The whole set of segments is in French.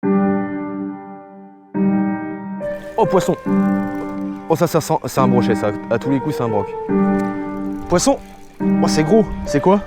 Oh, poisson! Oh, ça sent, c'est un brochet, ça. À tous les coups, c'est un broc. Poisson! Oh, c'est gros. C'est quoi?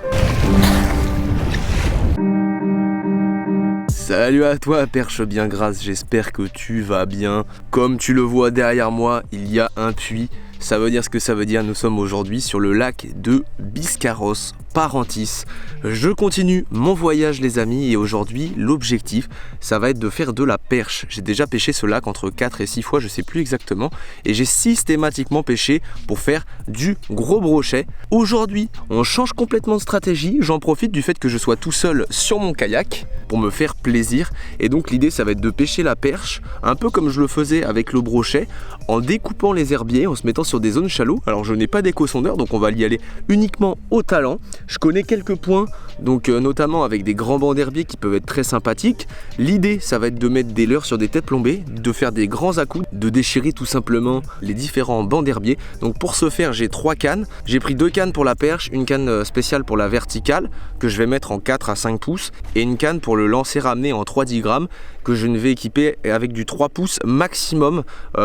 Salut à toi, perche bien grasse, j'espère que tu vas bien. Comme tu le vois derrière moi, il y a un puits. Ça veut dire ce que ça veut dire, nous sommes aujourd'hui sur le lac de Biscarrosse, Parentis. Je continue mon voyage les amis et aujourd'hui l'objectif ça va être de faire de la perche. J'ai déjà pêché ce lac entre 4 et 6 fois, je sais plus exactement, et j'ai systématiquement pêché pour faire du gros brochet. Aujourd'hui on change complètement de stratégie, j'en profite du fait que je sois tout seul sur mon kayak pour me faire plaisir et donc l'idée ça va être de pêcher la perche un peu comme je le faisais avec le brochet en découpant les herbiers, en se mettant sur des zones shallow. Alors je n'ai pas d'éco-sondeur donc on va y aller uniquement au talent. Je connais quelques points donc notamment avec des grands bancs d'herbiers qui peuvent être très sympathiques. L'idée ça va être de mettre des leurres sur des têtes plombées, de faire des grands à-coups, de déchirer tout simplement les différents bancs d'herbiers. Donc pour ce faire j'ai 3 cannes, j'ai pris 2 cannes pour la perche, une canne spéciale pour la verticale que je vais mettre en 4 à 5 pouces et une canne pour le lancer ramené en 3-10 grammes que je ne vais équiper avec du 3 pouces maximum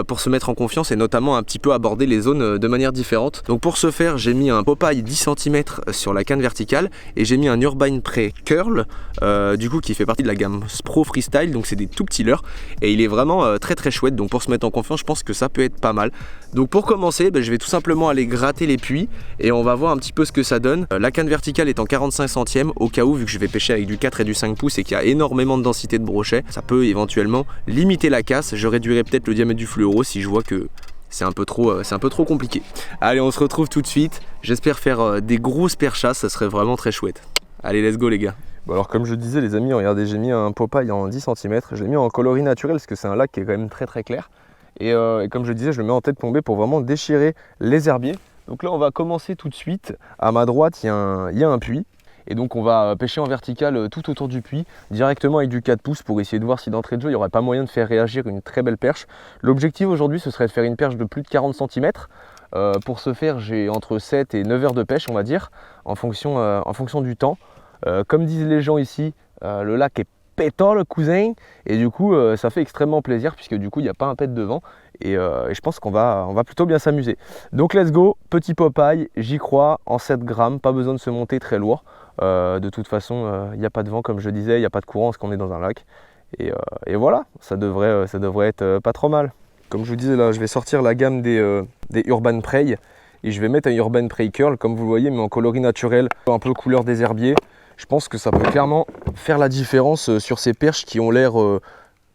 pour se mettre en confiance et notamment un petit peu aborder les zones de manière différente. Donc pour ce faire j'ai mis un Popeye 10 cm sur la canne verticale et j'ai mis un Urban Prey Curl du coup qui fait partie de la gamme Pro Freestyle, donc c'est des tout petits leurres et il est vraiment très très chouette, donc pour se mettre en confiance je pense que ça peut être pas mal. Donc pour commencer je vais tout simplement aller gratter les puits et on va voir un petit peu ce que ça donne. La canne verticale est en 45 centièmes au cas où, vu que je vais pêcher avec du 4 et du 5 pouces et qu'il y a énormément de densité de brochet, ça peut éventuellement limiter la casse. Je réduirai peut-être le diamètre du fluoro si je vois que c'est un peu trop compliqué. Allez, on se retrouve tout de suite. J'espère faire des grosses perchasses, ça serait vraiment très chouette. Allez, let's go les gars. Bon alors comme je disais les amis, regardez, j'ai mis un Popeye en 10 cm, je l'ai mis en coloris naturel parce que c'est un lac qui est quand même très très clair. Et comme je disais, je le mets en tête plombée pour vraiment déchirer les herbiers. Donc là on va commencer tout de suite. À ma droite il y a un puits. Et donc on va pêcher en vertical tout autour du puits, directement avec du 4 pouces pour essayer de voir si d'entrée de jeu il n'y aurait pas moyen de faire réagir une très belle perche. L'objectif aujourd'hui ce serait de faire une perche de plus de 40 cm. Pour ce faire j'ai entre 7 et 9 heures de pêche on va dire, en fonction du temps. Comme disent les gens ici, le lac est pétant le cousin et du coup ça fait extrêmement plaisir puisque du coup il n'y a pas un pet de vent et je pense qu'on va plutôt bien s'amuser. Donc let's go, petit Popeye, j'y crois, en 7 grammes, pas besoin de se monter très lourd. De toute façon il n'y a pas de vent comme je disais, il n'y a pas de courant parce qu'on est dans un lac et voilà, ça devrait être pas trop mal. Comme je vous disais là, je vais sortir la gamme des Urban Prey et je vais mettre un Urban Prey Curl comme vous le voyez mais en coloris naturel, un peu couleur des herbiers. Je pense que ça peut clairement faire la différence sur ces perches qui ont l'air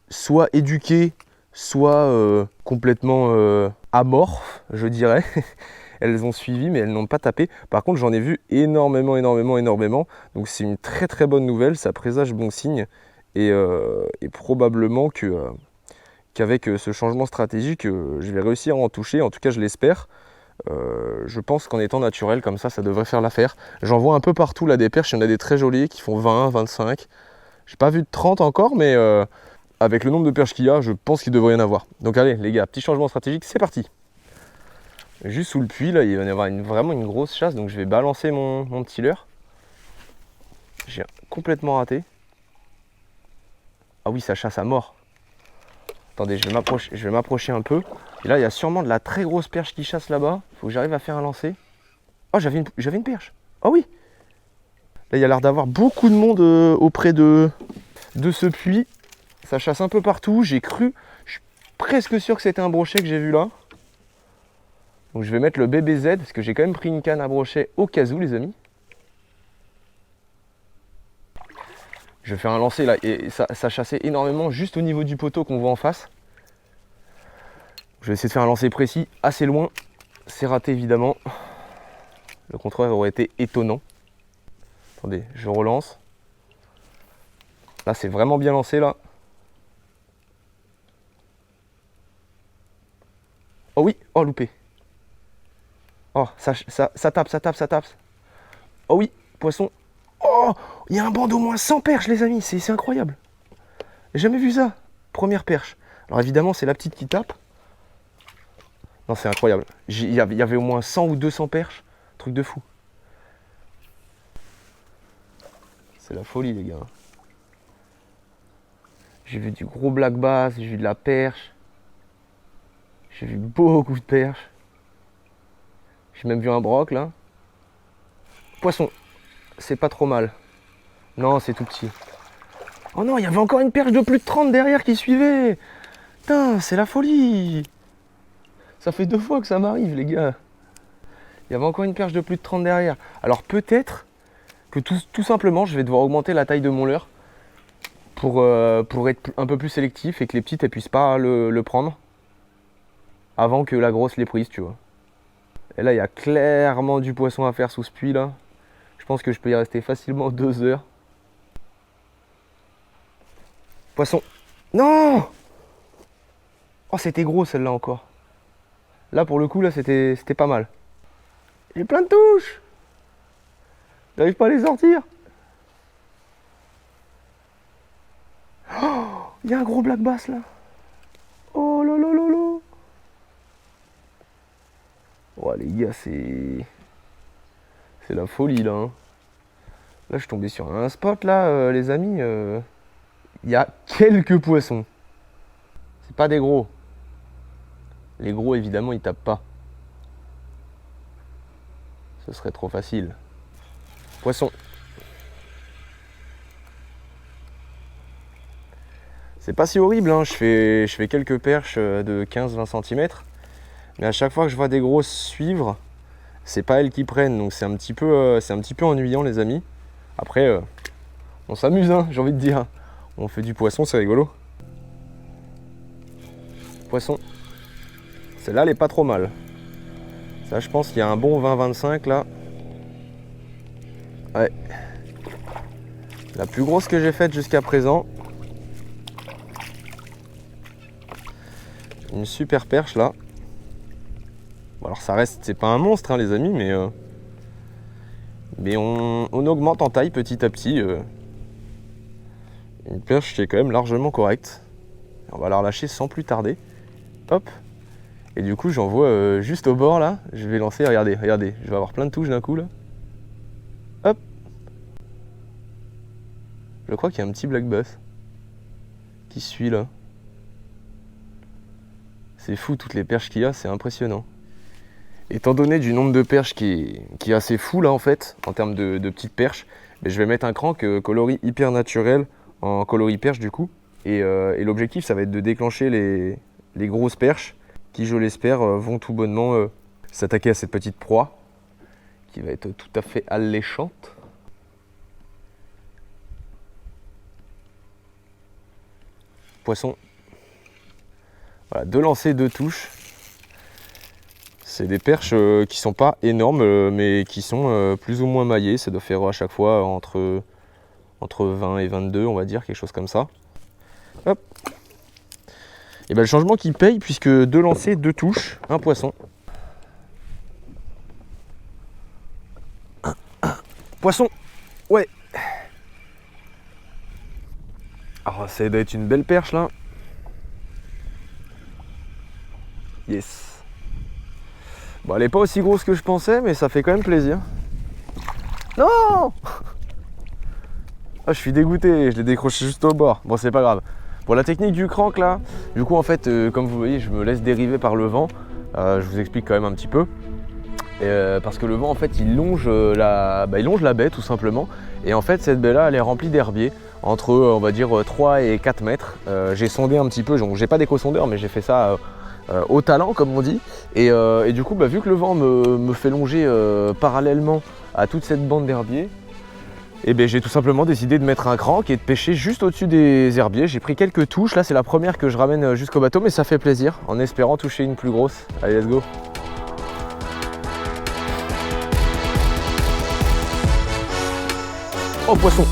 soit éduquées, soit complètement amorphes, je dirais. Elles ont suivi mais elles n'ont pas tapé. Par contre j'en ai vu énormément. Donc c'est une très très bonne nouvelle, ça présage bon signe. Et probablement qu'avec ce changement stratégique, je vais réussir à en toucher, en tout cas je l'espère. Je pense qu'en étant naturel comme ça devrait faire l'affaire. J'en vois un peu partout là des perches, il y en a des très jolies qui font 20, 25. J'ai pas vu de 30 encore mais avec le nombre de perches qu'il y a, je pense qu'il devrait y en avoir. Donc allez les gars, petit changement stratégique, c'est parti. Juste sous le puits là, il va y avoir vraiment une grosse chasse, donc je vais balancer mon petit leurre. J'ai complètement raté. Ah oui, ça chasse à mort. Attendez, je vais m'approcher un peu. Et là, il y a sûrement de la très grosse perche qui chasse là-bas. Il faut que j'arrive à faire un lancer. Oh, j'avais une perche. Oh oui. Là, il y a l'air d'avoir beaucoup de monde auprès de ce puits. Ça chasse un peu partout. Je suis presque sûr que c'était un brochet que j'ai vu là. Donc je vais mettre le BBZ parce que j'ai quand même pris une canne à brochet au cas où les amis. Je vais faire un lancer là et ça chassait énormément juste au niveau du poteau qu'on voit en face. Je vais essayer de faire un lancer précis assez loin. C'est raté évidemment. Le contraire aurait été étonnant. Attendez, je relance. Là c'est vraiment bien lancé là. Oh oui, oh loupé. Oh ça tape. Oh oui, poisson. Oh, il y a un banc d'au moins 100 perches les amis, c'est incroyable. J'ai jamais vu ça. Première perche. Alors évidemment c'est la petite qui tape. Non c'est incroyable. Il y avait au moins 100 ou 200 perches. Truc de fou. C'est la folie les gars. J'ai vu du gros black bass, j'ai vu de la perche. J'ai vu beaucoup de perches. J'ai même vu un broc là. Poisson, c'est pas trop mal. Non, c'est tout petit. Oh non, il y avait encore une perche de plus de 30 derrière qui suivait. Putain, c'est la folie. Ça fait 2 fois que ça m'arrive, les gars. Il y avait encore une perche de plus de 30 derrière. Alors peut-être que tout simplement, je vais devoir augmenter la taille de mon leurre pour être un peu plus sélectif et que les petites, elles puissent pas le prendre avant que la grosse les prise, tu vois. Et là, il y a clairement du poisson à faire sous ce puits là. Je pense que je peux y rester facilement 2 heures. Poisson. Non! Oh, c'était gros celle-là encore. Là, pour le coup, là, c'était pas mal. J'ai plein de touches. J'arrive pas à les sortir. Oh, il y a un gros black bass là. Oh là là là là. Oh les gars, c'est la folie là. Hein. Là, je suis tombé sur un spot là, les amis. Il y a quelques poissons. C'est pas des gros. Les gros, évidemment, ils tapent pas. Ce serait trop facile. Poisson. C'est pas si horrible, hein. Je fais quelques perches de 15-20 cm. Mais à chaque fois que je vois des grosses suivre, c'est pas elles qui prennent. Donc c'est un petit peu ennuyant, les amis. Après, on s'amuse, hein, j'ai envie de dire. On fait du poisson, c'est rigolo. Poisson. Celle-là, elle est pas trop mal. Ça, je pense qu'il y a un bon 20-25 là. Ouais. La plus grosse que j'ai faite jusqu'à présent. Une super perche là. Bon, alors ça reste, c'est pas un monstre hein, les amis, mais on augmente en taille petit à petit. Une perche qui est quand même largement correcte. On va la relâcher sans plus tarder. Hop. Et du coup j'en vois juste au bord là. Je vais lancer, regardez, je vais avoir plein de touches d'un coup là. Hop. Je crois qu'il y a un petit black bass qui suit là. C'est fou toutes les perches qu'il y a, c'est impressionnant. Étant donné du nombre de perches qui est assez fou là en fait, en termes de petites perches, je vais mettre un crank coloris hyper naturel en coloris perche du coup. Et l'objectif ça va être de déclencher les grosses perches qui je l'espère vont tout bonnement s'attaquer à cette petite proie qui va être tout à fait alléchante. Poisson. Voilà, 2 lancers, 2 touches. C'est des perches qui sont pas énormes mais qui sont plus ou moins maillées. Ça doit faire à chaque fois entre 20 et 22 on va dire, quelque chose comme ça. Hop. Et ben le changement qui paye puisque 2 lancers, 2 touches, un poisson. Poisson. Ouais. Alors ça doit être une belle perche là. Yes. Bon, elle est pas aussi grosse que je pensais, mais ça fait quand même plaisir. Non! Ah, je suis dégoûté, je l'ai décroché juste au bord. Bon, c'est pas grave. Pour la technique du crank là, du coup en fait, comme vous voyez, je me laisse dériver par le vent. Je vous explique quand même un petit peu. Parce que le vent en fait il longe la baie tout simplement. Et en fait cette baie là elle est remplie d'herbiers entre on va dire 3 et 4 mètres. J'ai sondé un petit peu, j'ai pas d'éco-sondeur mais j'ai fait ça au talent comme on dit. Et du coup vu que le vent me fait longer parallèlement à toute cette bande d'herbiers, et j'ai tout simplement décidé de mettre un crank et de pêcher juste au-dessus des herbiers. J'ai pris quelques touches, là c'est la première que je ramène jusqu'au bateau mais ça fait plaisir en espérant toucher une plus grosse. Allez let's go. Oh poisson.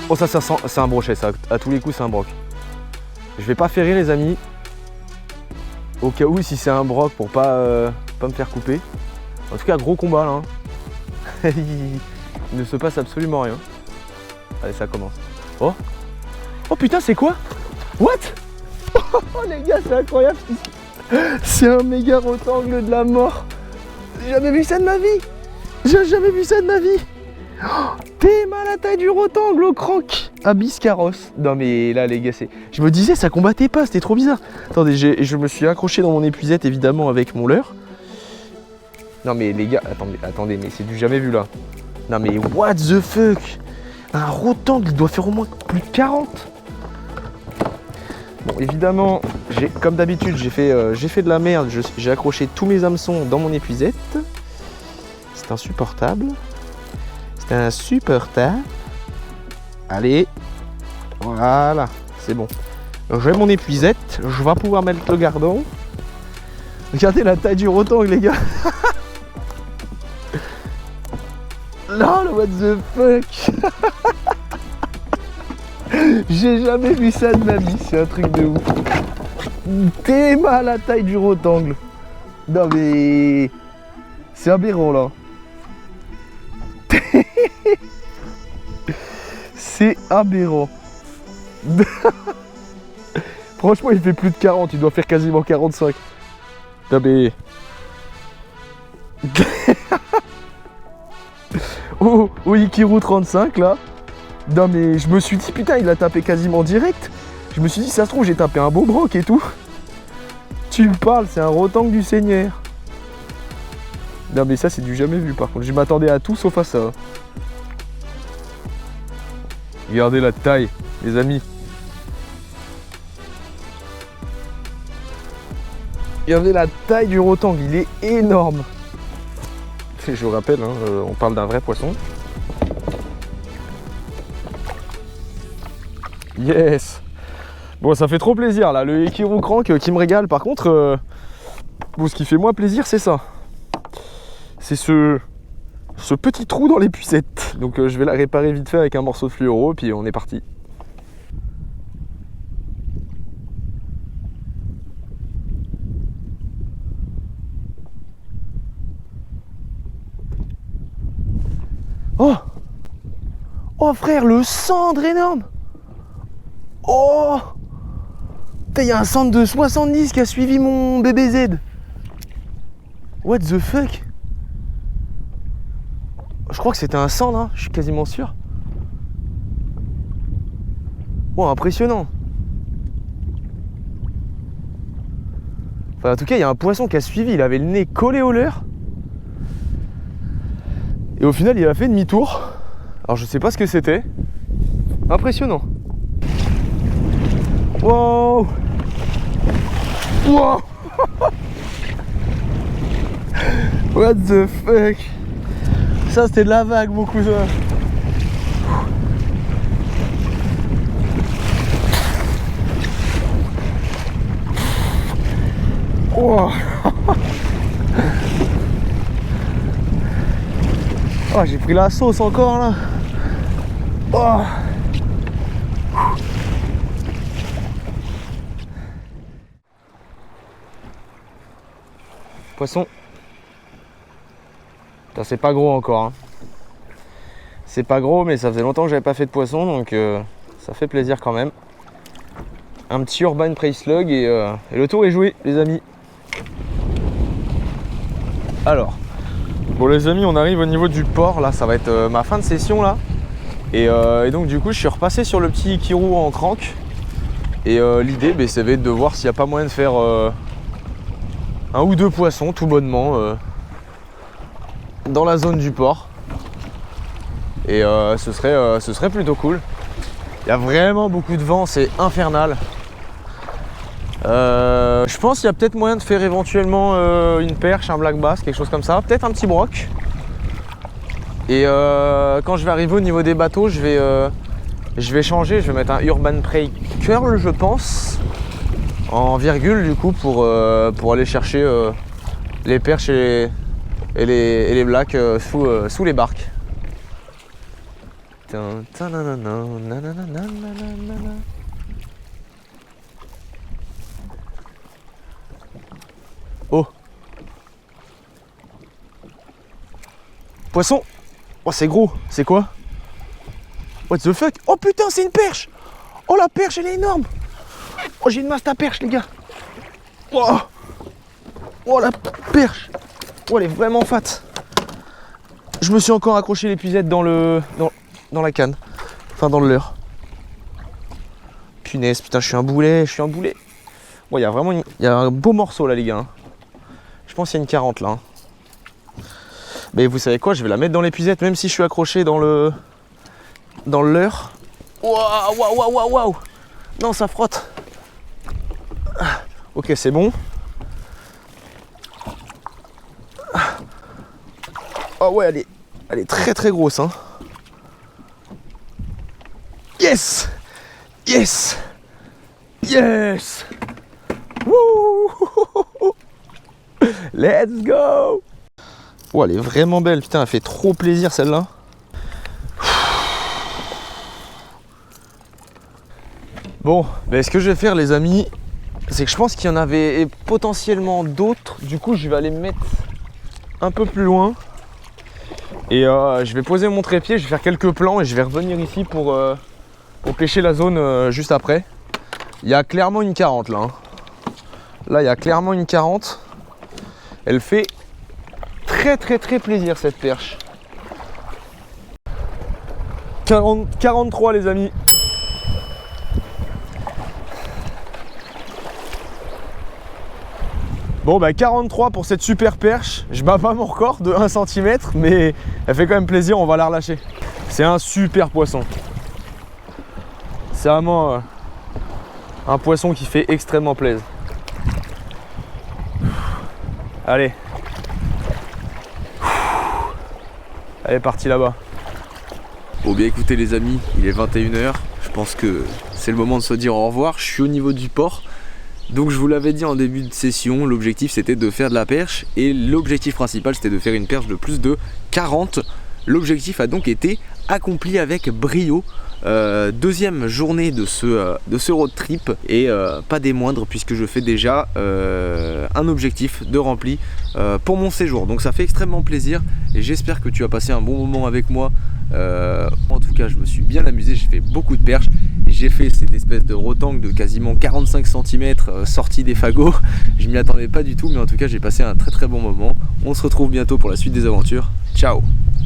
Oh ça c'est un brochet ça, à tous les coups c'est un broc. Je vais pas ferrer les amis. Au cas où si c'est un broc pour pas me faire couper. En tout cas gros combat là. Hein. Il ne se passe absolument rien. Allez ça commence. Oh. Oh putain c'est quoi? What? Oh les gars c'est incroyable. C'est un méga rectangle de la mort. J'ai jamais vu ça de ma vie. J'ai jamais vu ça de ma vie. Oh, t'es mal à la taille du rectangle au crank. à Biscarrosse. Non mais là les gars, je me disais ça combattait pas, c'était trop bizarre. Attendez, je me suis accroché dans mon épuisette évidemment avec mon leurre. Non mais les gars, attendez, mais c'est du jamais vu là. Non mais what the fuck. Un rotangle, il doit faire au moins plus de 40. Bon évidemment, comme d'habitude, j'ai fait de la merde. J'ai accroché tous mes hameçons dans mon épuisette. C'est insupportable. C'est insupportable. Allez, voilà, c'est bon. J'ai mon épuisette, je vais pouvoir mettre le gardon. Regardez la taille du rotangle, les gars. Non, what the fuck. J'ai jamais vu ça de ma vie, c'est un truc de ouf. T'es mal la taille du rotangle. Non mais... c'est aberrant là. C'est aberrant. Franchement, il fait plus de 40, il doit faire quasiment 45. Non mais... oh, Ikiru 35 là. Non mais je me suis dit putain, il a tapé quasiment direct. Je me suis dit ça se trouve j'ai tapé un beau broc et tout. Tu me parles, c'est un rotangle du Seigneur. Non mais ça c'est du jamais vu par contre, je m'attendais à tout sauf à ça. Regardez la taille, les amis. Regardez la taille du rotangle, il est énorme. Je vous rappelle, hein, on parle d'un vrai poisson. Yes. Bon, ça fait trop plaisir là, le Ikiru Crank qui me régale. Par contre, bon, ce qui fait moins plaisir, c'est ça. C'est ce petit trou dans l'épuisette. Donc je vais la réparer vite fait avec un morceau de fluoro, puis on est parti. Oh! Oh frère, le cendre énorme! Oh! Il y a un centre de 70 qui a suivi mon BBZ. What the fuck? Je crois que c'était un cendre, hein, je suis quasiment sûr. Oh, impressionnant. Enfin, en tout cas, il y a un poisson qui a suivi, il avait le nez collé au leurre. Et au final, il a fait demi-tour. Alors, je sais pas ce que c'était. Impressionnant. Wow! Wow! What the fuck? Ça, c'était de la vague, mon cousin. Wow. Oh, j'ai pris la sauce encore là. Oh. Poisson. C'est pas gros encore. Hein. C'est pas gros, mais ça faisait longtemps que j'avais pas fait de poisson, donc ça fait plaisir quand même. Un petit Urban Prey Slug et le tour est joué, les amis. Alors, bon les amis, on arrive au niveau du port. Là, ça va être ma fin de session là. Et donc du coup, je suis repassé sur le petit Ikiru en crank. Et l'idée, ça va être de voir s'il n'y a pas moyen de faire un ou deux poissons tout bonnement dans la zone du port. Et ce serait plutôt cool. Il y a vraiment beaucoup de vent, c'est infernal. Je pense qu'il y a peut-être moyen de faire éventuellement une perche, un black bass, quelque chose comme ça. Peut-être un petit broc. Et quand je vais arriver au niveau des bateaux, je vais changer. Je vais mettre un Urban Prey Curl, je pense, en virgule du coup pour aller chercher les perches et les blacks sous les barques. Oh! Poisson! Oh, c'est gros! C'est quoi? What the fuck? Oh putain, c'est une perche! Oh, la perche, elle est énorme! Oh, j'ai une masse à perche, les gars! Oh! Oh, la perche! Oh, elle est vraiment fat! Je me suis encore accroché l'épuisette dans la canne. Enfin, dans le leurre. punaise, putain, je suis un boulet. Bon, il y a vraiment il y a un beau morceau là, les gars. Je pense qu'il y a une 40 là. Mais vous savez quoi, je vais la mettre dans l'épuisette, même si je suis accroché dans le leurre. Waouh. Non, ça frotte. Ok, c'est bon. Oh ouais, elle est très très grosse, hein. Yes. Wouh. Let's go. Oh, elle est vraiment belle, putain, elle fait trop plaisir celle-là. Bon, ben, ce que je vais faire, les amis, c'est que je pense qu'il y en avait potentiellement d'autres. Du coup, je vais aller me mettre un peu plus loin. Et je vais poser mon trépied, je vais faire quelques plans et je vais revenir ici pour pêcher la zone juste après. Il y a clairement une 40 là. Hein. Là, il y a clairement une 40. Elle fait très plaisir cette perche. 43 les amis. Bon bah 43 pour cette super perche. Je bats pas mon record de 1 cm, mais elle fait quand même plaisir, on va la relâcher. C'est un super poisson. C'est vraiment un poisson qui fait extrêmement plaisir. Allez. Elle est partie là-bas. Bon bien écoutez les amis, il est 21 h. Je pense que c'est le moment de se dire au revoir. Je suis au niveau du port. Donc je vous l'avais dit en début de session, l'objectif c'était de faire de la perche et l'objectif principal c'était de faire une perche de plus de 40. L'objectif a donc été accompli avec brio. Deuxième journée de ce road trip et pas des moindres puisque je fais déjà un objectif de rempli pour mon séjour. Donc ça fait extrêmement plaisir et j'espère que tu as passé un bon moment avec moi. En tout cas je me suis bien amusé, j'ai fait beaucoup de perches. J'ai fait cette espèce de rotangle de quasiment 45 cm sortie des fagots. Je m'y attendais pas du tout mais en tout cas j'ai passé un très bon moment. On se retrouve bientôt pour la suite des aventures. Ciao.